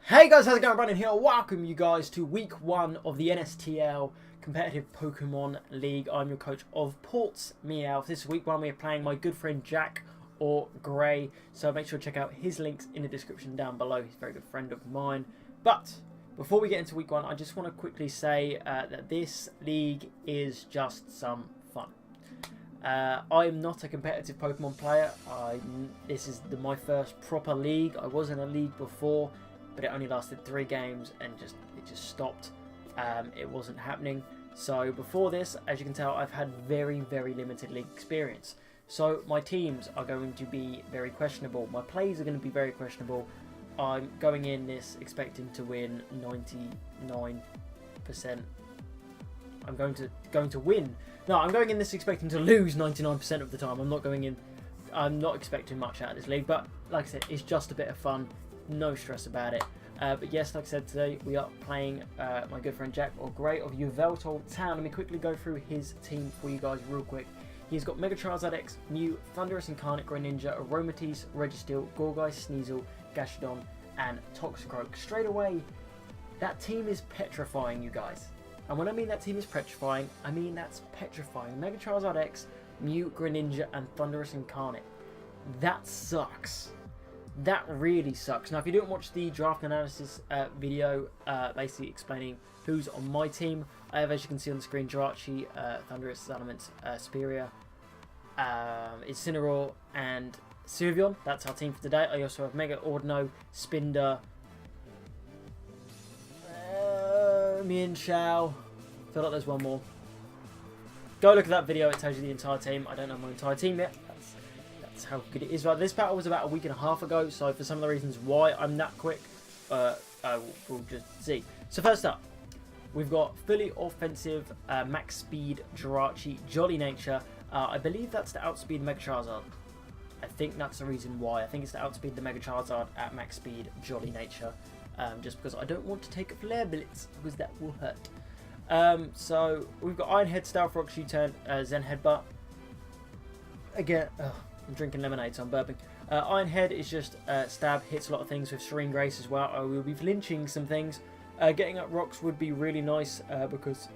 Hey guys, how's it going? Brandon here. Welcome you guys to week 1 of the NSTL Competitive Pokemon League. I'm your coach of Portsmeowth. This is week 1. We're playing my good friend Jack or Gray. So make sure to check out his links in the description down below. He's a very good friend of mine. But before we get into week 1, I just want to quickly say that this league is just some fun. I'm not a competitive Pokemon player. This is my first proper league. I was in a league before, but it only lasted 3 games and it just stopped. It wasn't happening. So before this, as you can tell, I've had very limited league experience. So my teams are going to be very questionable. My plays are going to be very questionable. I'm going in this expecting to win 99%. I'm going to win. No, I'm going in this expecting to lose 99% of the time. I'm not expecting much out of this league, but like I said, it's just a bit of fun. No stress about it. But yes, like I said, today we are playing my good friend Jack or Gray of Yeoveltal Town. Let me quickly go through his team for you guys real quick. He's got Mega Charizard X, Mew, Thundurus Incarnate, Greninja, Aromatisse, Registeel, Gourgeist, Sneasel, Gastrodon, and Toxicroak. Straight away, that team is petrifying, you guys. And when I mean that team is petrifying, I mean that's petrifying. Mega Charizard X, Mew, Greninja, and Thundurus Incarnate. That sucks. That really sucks. Now, if you didn't watch the draft analysis video, basically explaining who's on my team, I have, as you can see on the screen, Jirachi, Thundurus, Salamence, Spearia, Incineroar, and Sylveon. That's our team for today. I also have Mega Ordino, Spinder, Mienshao. I feel like there's one more. Go look at that video. It tells you the entire team. I don't know my entire team yet. That's how good it is. Right, this battle was about a week and a half ago, so for some of the reasons why I'm that quick, we'll just see. So first up, we've got fully offensive max speed Jirachi, Jolly Nature. I believe that's to outspeed Mega Charizard. I think that's the reason why. I think it's to outspeed the Mega Charizard at max speed Jolly Nature, just because I don't want to take a Flare Blitz, because that will hurt. So we've got Iron Head, Stealth Rock, U-Turn, Zen Headbutt. Again, I'm drinking lemonade, so I'm burping. Iron Head is just stab, hits a lot of things with Serene Grace as well. I will be flinching some things. Getting up rocks would be really nice because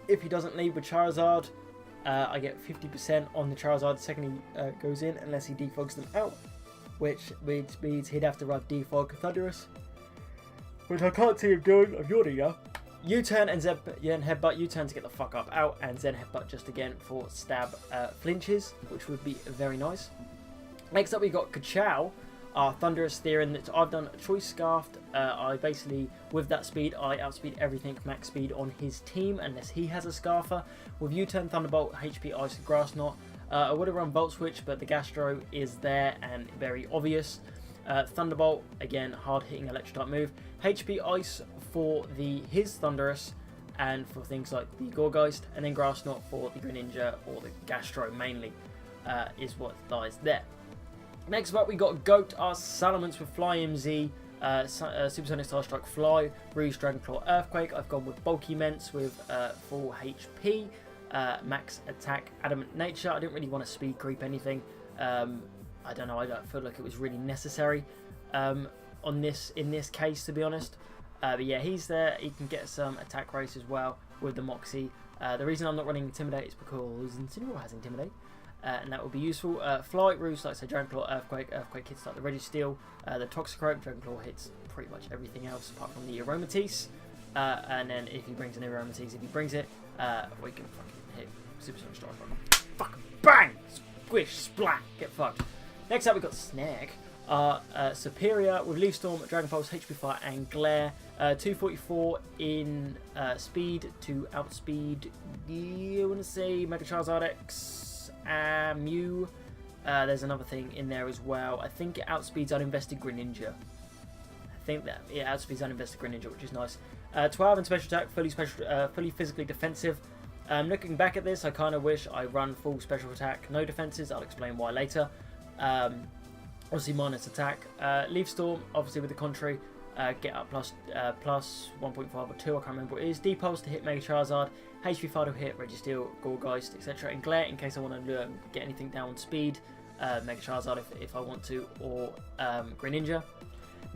if he doesn't lead with Charizard, I get 50% on the Charizard the second he goes in, unless he defogs them out, which means he'd have to run defog Thundurus, which I can't see him doing. I'm yawning now. U-turn and Zen Headbutt. U-turn to get the fuck up out, and Zen Headbutt just again for stab flinches, which would be very nice. Next up, we got Kachow, our Thundurus Theron. That I've done Choice Scarfed. I basically, with that speed, I outspeed everything max speed on his team, unless he has a Scarfer. With U-turn, Thunderbolt, HP Ice, Grass Knot. I would have run Volt Switch, but the Gastro is there and very obvious. Thunderbolt, again, hard-hitting electric-type move. HP Ice for his Thundurus and for things like the Gourgeist, and then Grass Knot for the Greninja or the Gastro mainly is what lies there. Next up, we got Goat, our Salamence with Fly MZ, Supersonic Star Strike Fly, Rouge, Dragonclaw, Earthquake. I've gone with Bulky Ments with full HP, max attack, Adamant Nature. I didn't really want to speed creep anything. I don't know, I don't feel like it was really necessary in this case, to be honest. But yeah, he's there. He can get some attack race as well with the Moxie. The reason I'm not running Intimidate is because Incineroar has Intimidate, and that will be useful. Fly, Roost, like I say, Dragonclaw, Earthquake hits like the Registeel, the Toxicroak, Dragonclaw hits pretty much everything else apart from the Aromatisse. And then if he brings an Aromatisse, if he brings it, we can fucking hit Supersonic Strike. Fucking bang! Squish, splat, get fucked. Next up, we've got Snag. Superior with Leaf Storm, Dragon Pulse, HP Fire, and Glare. 244 in speed to outspeed, I want to say, Mega Charizard X and Mew. There's another thing in there as well. I think it outspeeds Uninvested Greninja. I think that it outspeeds Uninvested Greninja, which is nice. 12 in special attack, fully physically defensive. Looking back at this, I kind of wish I run full special attack, no defenses. I'll explain why later. Obviously minus attack. Leaf Storm, obviously with the contrary, get up plus 1.5 or 2, I can't remember what it is. Depulse to hit Mega Charizard, HP Fire to hit Registeel, Gourgeist, etc. And Glare in case I want to get anything down on speed, Mega Charizard if I want to, or Greninja.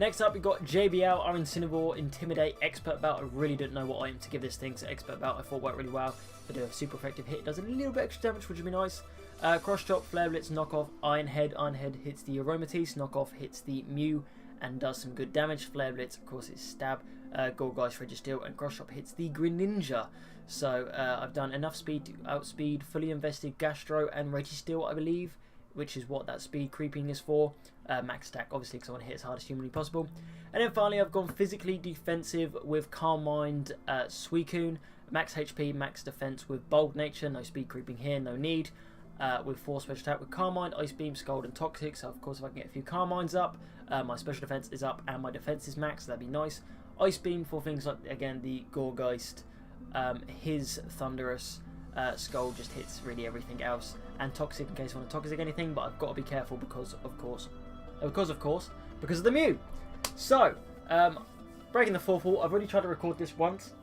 Next up, we've got JBL, our Incineroar, Intimidate, Expert Belt. I really don't know what item to give this thing, so Expert Belt I thought worked really well. They do a super effective hit. It does a little bit extra damage, which would be nice. Cross Chop, Flare Blitz, Knockoff, Iron Head. Iron Head hits the Aromatisse, Knockoff hits the Mew and does some good damage. Flare Blitz, of course, is Stab. Gorgeist, Registeel, and Cross Chop hits the Greninja. So I've done enough speed to outspeed fully invested Gastro and Registeel, I believe, which is what that speed creeping is for. Max attack, obviously, because I want to hit as hard as humanly possible. And then finally, I've gone physically defensive with Calm Mind, Suicune, max HP, max defense with Bold Nature, no speed creeping here, no need. With 4 special attack with Calm Mind, Ice Beam, Scald, and Toxic. So of course, if I can get a few Calm Minds up, my special defense is up and my defense is max. So that'd be nice. Ice Beam for things like, again, the Gorgeist, his Thunderous. Skull just hits really everything else, and Toxic in case I want to Toxic anything, but I've got to be careful because of the Mew. So breaking the fourth wall. I've already tried to record this once,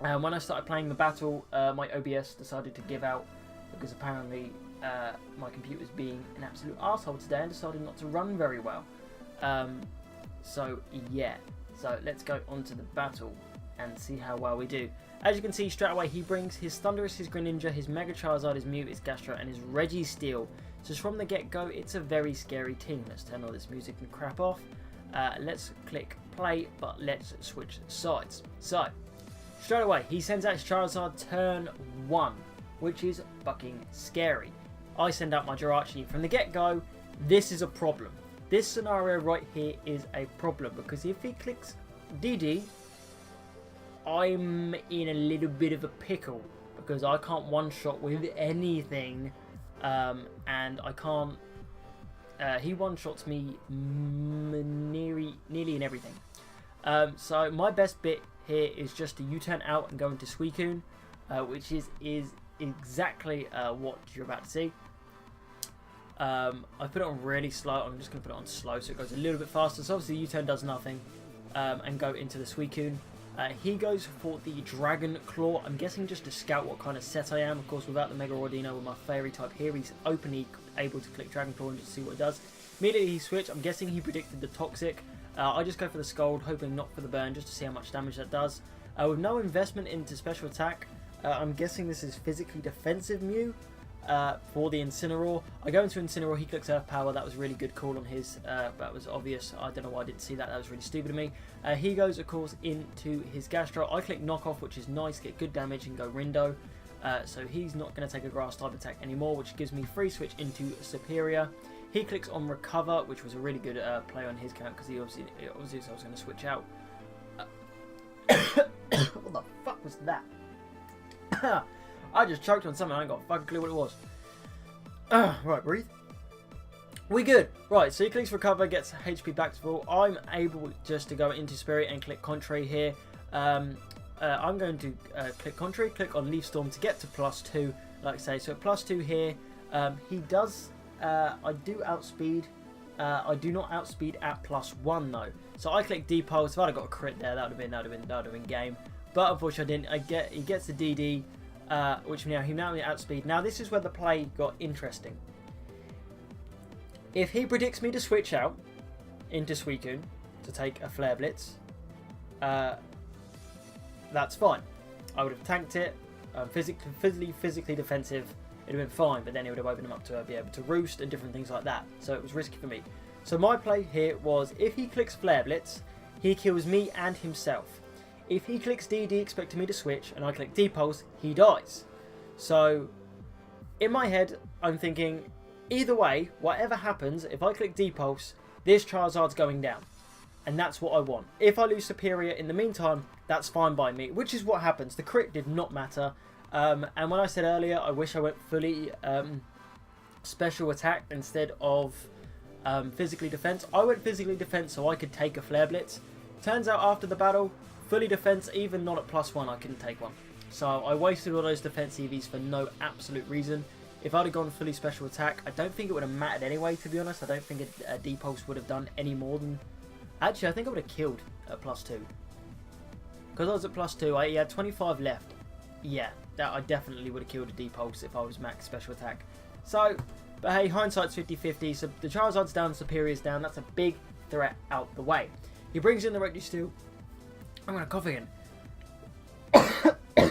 and when I started playing the battle, my OBS decided to give out because apparently my computer's being an absolute arsehole today and decided not to run very well. So yeah, so let's go on to the battle and see how well we do. As you can see, straight away he brings his Thundurus, his Greninja, his Mega Charizard, his Mew, his Gastro, and his Registeel. So from the get-go, it's a very scary team. Let's turn all this music and crap off. Let's click play, but let's switch sides. So, straight away, he sends out his Charizard turn 1, which is fucking scary. I send out my Jirachi. From the get-go, this is a problem. This scenario right here is a problem, because if he clicks DD, I'm in a little bit of a pickle because I can't one-shot with anything, and I can't. He one-shots me nearly in everything. So my best bit here is just to U-turn out and go into Suicune, which is exactly what you're about to see. I put it on really slow. I'm just going to put it on slow so it goes a little bit faster. So obviously U-turn does nothing, and go into the Suicune. He goes for the Dragon Claw. I'm guessing just to scout what kind of set I am. Of course, without the Mega Ordino with my Fairy type here, he's openly able to click Dragon Claw and just see what it does. Immediately he switched. I'm guessing he predicted the Toxic. I just go for the Scald, hoping not for the Burn, just to see how much damage that does. With no investment into special attack, I'm guessing this is physically defensive Mew. For the Incineroar, I go into Incineroar, he clicks Earth Power. That was a really good call on his, that was obvious. I don't know why I didn't see that, that was really stupid of me. He goes, of course, into his Gastro. I click Knockoff, which is nice, get good damage, and go Rindo. So he's not going to take a Grass type attack anymore, which gives me free switch into Superior. He clicks on Recover, which was a really good play on his count, because he obviously was going to switch out. What the fuck was that? I just choked on something, I ain't got a fucking clue what it was. Right, breathe. We good. Right, so he clicks Recover, gets HP back to full. I'm able just to go into Spirit and click Contrary here. I'm going to click Contrary, click on Leaf Storm to get to +2, like I say. So +2 here. He does, I do outspeed. I do not outspeed at +1 though. So I click D-Pulse. If I'd have got a crit there, that would have been game. But unfortunately I didn't. He gets the DD. Which now he outspeed. Now this is where the play got interesting. If he predicts me to switch out into Suicune to take a Flare Blitz, that's fine. I would have tanked it. Physically defensive. It would have been fine, but then it would have opened him up to be able to roost and different things like that. So it was risky for me. So my play here was if he clicks Flare Blitz, he kills me and himself. If he clicks DD expecting me to switch and I click D-Pulse, he dies. So in my head, I'm thinking either way, whatever happens, if I click D-Pulse, this Charizard's going down. And that's what I want. If I lose Superior in the meantime, that's fine by me, which is what happens. The crit did not matter. And when I said earlier, I wish I went fully special attack instead of physically defense. I went physically defense so I could take a Flare Blitz. Turns out after the battle, fully defense, even not at +1, I couldn't take one. So I wasted all those defense EVs for no absolute reason. If I'd have gone fully special attack, I don't think it would have mattered anyway, to be honest. I don't think a D-Pulse would have done any more than... Actually, I think I would have killed at +2. Because I was at +2, he had 25 left. Yeah, that I definitely would have killed a D-Pulse if I was max special attack. So, but hey, hindsight's 50-50. So the Charizard's down, Superior's down. That's a big threat out the way. He brings in the Registeel. I'm going to cough again. I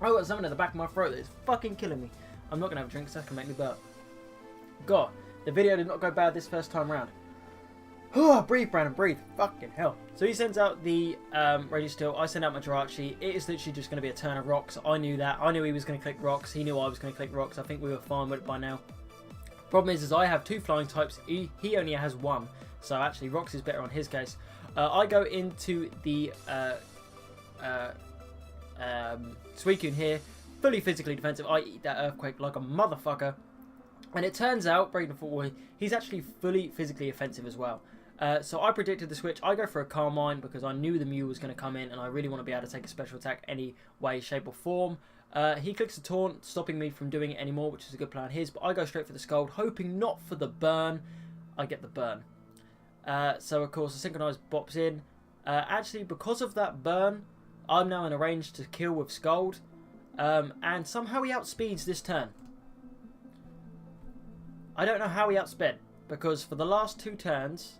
got something at the back of my throat that is fucking killing me. I'm not going to have a drink, so that can make me burp. God, the video did not go bad this first time round. Breathe, Brandon, breathe. Fucking hell. So he sends out the Registeel. I send out my Jirachi. It is literally just going to be a turn of rocks. I knew that. I knew he was going to click rocks. He knew I was going to click rocks. I think we were fine with it by now. Problem is I have 2 flying types. He only has 1. So actually, rocks is better on his case. I go into the Suicune here. Fully physically defensive. I eat that Earthquake like a motherfucker. And it turns out, breaking the football, he's actually fully physically offensive as well. So I predicted the switch. I go for a Carmine because I knew the Mew was going to come in and I really want to be able to take a special attack any way, shape or form. He clicks a Taunt, stopping me from doing it anymore, which is a good plan of his. But I go straight for the Scald, hoping not for the burn. I get the burn. So of course the Synchronized bops in. Actually, because of that burn, I'm now in a range to kill with Scald. And somehow he outspeeds this turn. I don't know how he outsped, because for the last 2 turns...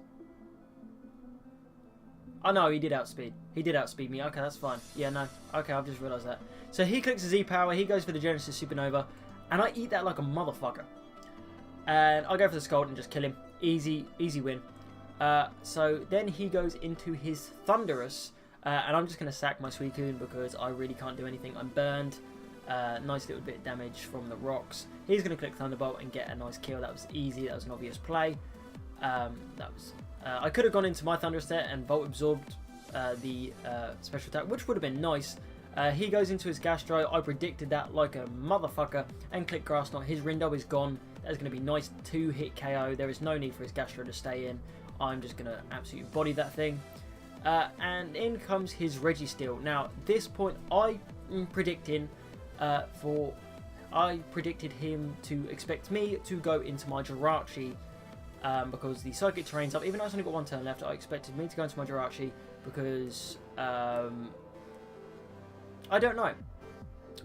Oh no, he did outspeed. He did outspeed me. Okay, that's fine. Yeah, no. Okay, I've just realised that. So he clicks his E-Power, he goes for the Genesis Supernova, and I eat that like a motherfucker. And I go for the Scald and just kill him. Easy win. So then he goes into his Thunderous, and I'm just going to sack my Suicune because I really can't do anything. I'm burned. Nice little bit of damage from the rocks. He's going to click Thunderbolt and get a nice kill. That was easy. That was an obvious play. I could have gone into my Thunderous there and Volt absorbed the special attack, which would have been nice. He goes into his Gastro. I predicted that like a motherfucker and click Grass Knot. His Rindo is gone. That is going to be nice 2-hit KO. There is no need for his Gastro to stay in. I'm just going to absolutely body that thing. And in comes his Registeel. Now, this point, I'm predicting I predicted him to expect me to go into my Jirachi because the Psychic Terrain's up. Even though I've only got 1 turn left, I expected me to go into my Jirachi because I don't know.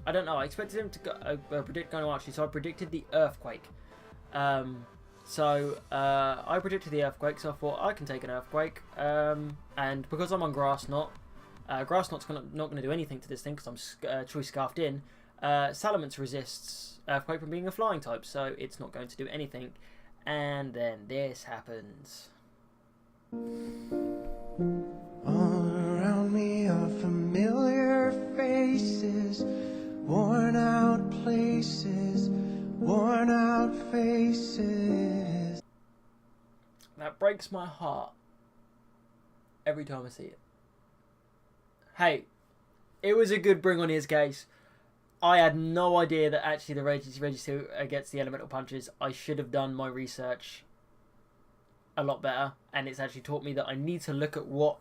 I expected him to go, predict going to Archie, so I predicted the Earthquake. I predicted the Earthquake, so I thought I can take an Earthquake. And because I'm on Grass Knot, Grass Knot's not going to do anything to this thing because I'm Choice Scarfed in. Salamence resists Earthquake from being a flying type, so it's not going to do anything. And then this happens. All around me are familiar faces, worn out places, worn out faces. That breaks my heart every time I see it. Hey, it was a good bring on his case. I had no idea that actually the Registeel gets the elemental punches. I should have done my research a lot better, and it's actually taught me that I need to look at what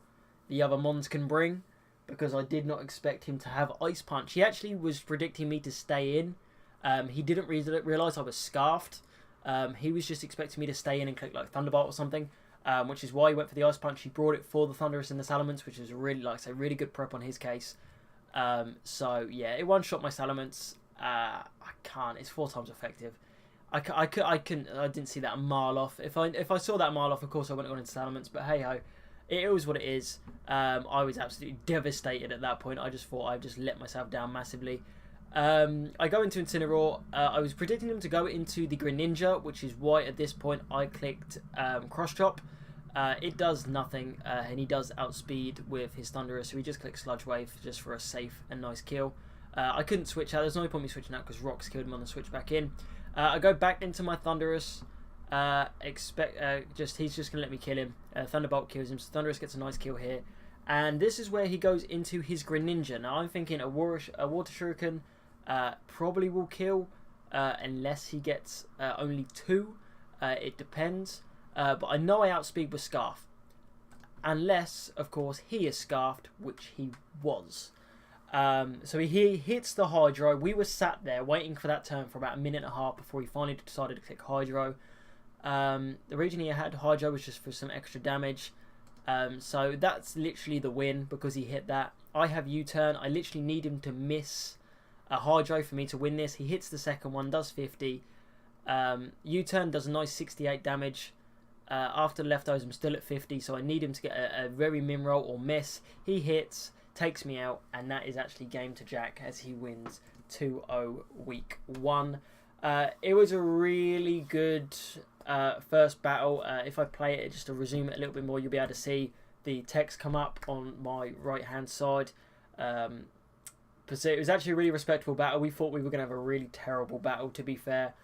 the other mons can bring, because I did not expect him to have Ice Punch. He actually was predicting me to stay in. He didn't realise I was scarfed. He was just expecting me to stay in and click like Thunderbolt or something, which is why he went for the Ice Punch. He brought it for the Thunderous and the Salamence, which is really, like I say, really good prep on his case. So yeah, it one-shot my Salamence. I can't. It's 4 times effective. I didn't see that a mile off. If I saw that a mile off, of course I wouldn't have gone into Salamence. But hey ho, it is what it is. I was absolutely devastated at that point. I just thought I'd just let myself down massively. I go into Incineroar. I was predicting him to go into the Greninja, which is why at this point I clicked Cross Chop. It does nothing, and he does outspeed with his Thunderous, so he just clicks Sludge Wave just for a safe and nice kill. I couldn't switch out. There's no point me switching out because Rocks killed him on the switch back in. I go back into my Thunderous. He's just gonna let me kill him. Thunderbolt kills him, so Thunderous gets a nice kill here. And this is where he goes into his Greninja. Now I'm thinking a Water Shuriken probably will kill, unless he gets only 2. It depends. But I know I outspeed with Scarf. Unless, of course, he is Scarfed, which he was. So he hits the Hydro. We were sat there waiting for that turn for about a minute and a half before he finally decided to click Hydro. The reason he had Hydro was just for some extra damage. So that's literally the win because he hit that. I have U-turn. I literally need him to miss a Hydro for me to win this. He hits the second one, does 50. U-turn does a nice 68 damage. After the leftovers, I'm still at 50, so I need him to get a very min roll or miss. He hits, takes me out, and that is actually game to Jack as he wins 2-0 week 1. It was a really good first battle. If I play it, just to resume it a little bit more, you'll be able to see the text come up on my right hand side. But it was actually a really respectable battle. We thought we were going to have a really terrible battle, to be fair.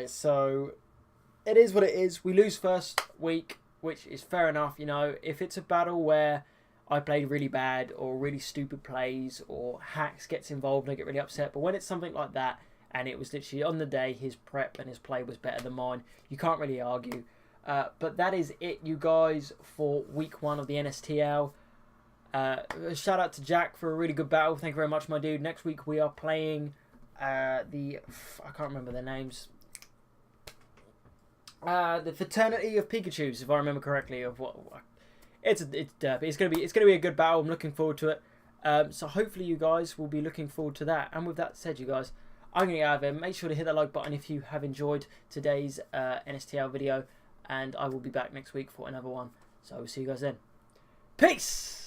So it is what it is. We lose first week, which is fair enough. You know, if it's a battle where I played really bad or really stupid plays or hacks gets involved and I get really upset. But when it's something like that and it was literally on the day his prep and his play was better than mine, you can't really argue. But that is it, you guys, for week 1 of the NSTL. Shout out to Jack for a really good battle. Thank you very much, my dude. Next week we are playing I can't remember their names. The Fraternity of Pikachus, if I remember correctly. Of what it's derpy. It's gonna be a good battle. I'm looking forward to it. So hopefully you guys will be looking forward to that. And with that said, you guys, I'm gonna get out of here. Make sure to hit that like button if you have enjoyed today's NSTL video, and I will be back next week for another one. So we'll see you guys then. Peace.